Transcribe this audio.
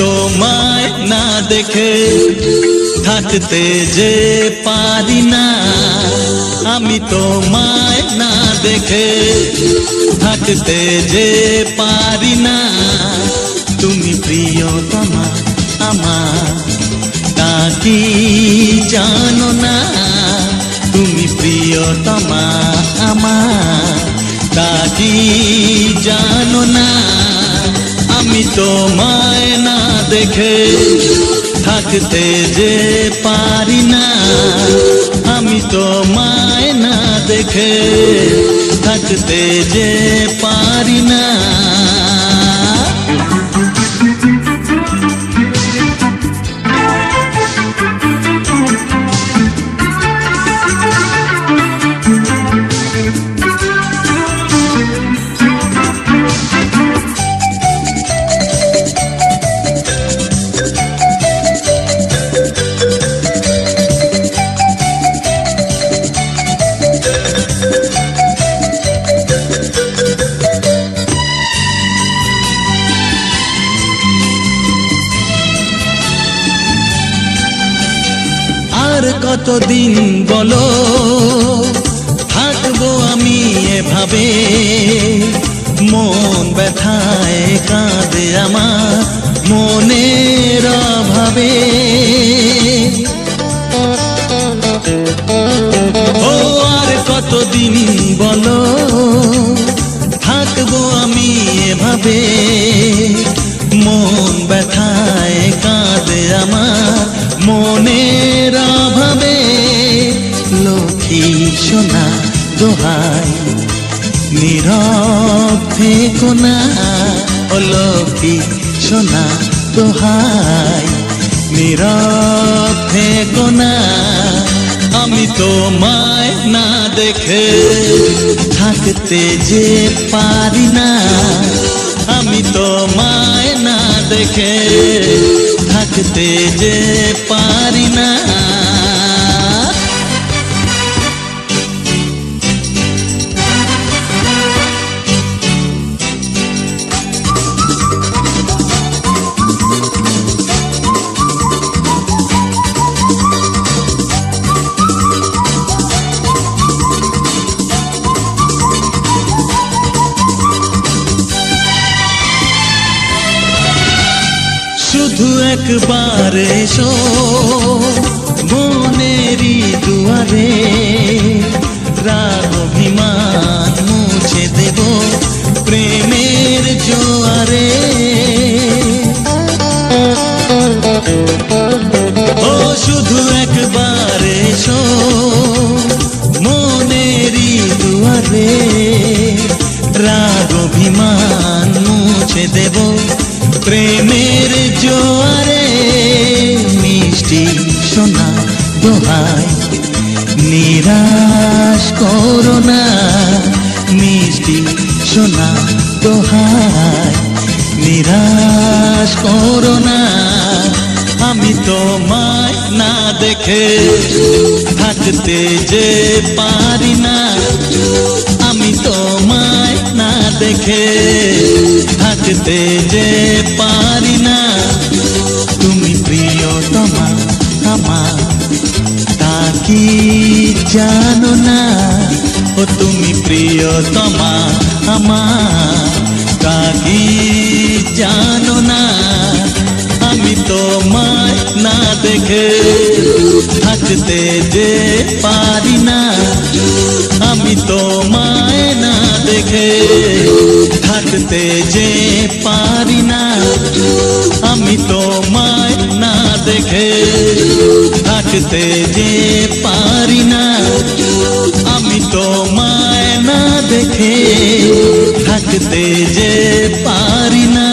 তোমায় না দেখে থাকতে যে পারি না, আমি তোমায় না দেখে থাকতে যে পারি না। তুমি প্রিয়তমা আমার, তা কি জানো না? তুমি প্রিয়তমা আমার, তা কি জানো না? আমি তোমায় না দেখে থাকতে যে পারি না, আমি তোমায় না দেখে থাকতে যে পারি না। আর কতদিন বলো থাকবো আমি এভাবে, মন ব্যথায় কাঁদে আমার মনের অভাবে। ও আর কতদিন বলো থাকবো আমি এভাবে, মন ব্যথায় কাঁদে আমার মনের অভাবে। লক্ষ্মী সোনা দোহাই নীরব থেকো না, ও লক্ষ্মী সোনা দোহাই নীরব থেকো না। আমি তোমায় না দেখে থাকতে যে পারি না, আমি তোমায় না দেখে থাকতে যে পারি না। শুধু একবার এসো মনেরই দুয়ারে, রাগ অভিমান মুছে দেব প্রেমের জোয়ারে। ও শুধু একবার এসো মনেরই দুয়ারে, রাগ অভিমান মুছে দেব প্রেমের জোয়ারে। মিষ্টি সোনা দোহাই নিরাশ করো না, মিষ্টি সোনা দোহাই নিরাশ করো না। আমি তোমায় না দেখে থাকতে যে পারি না, আমি তোমায় না দেখে থাকতে যে পারি না। তুমি প্রিয়তমা আমার, তা কি জানো না? ও তুমি প্রিয়তমা আমার, তা কি জানো না? আমি তোমায় না দেখে থাকতে যে পারি না, আমি তোমায় না দেখে থাকতে যে পারি না। আমি তোমায় না দেখে থাকতে যে পারি না, আমি তোমায় না দেখে থাকতে যে পারি না।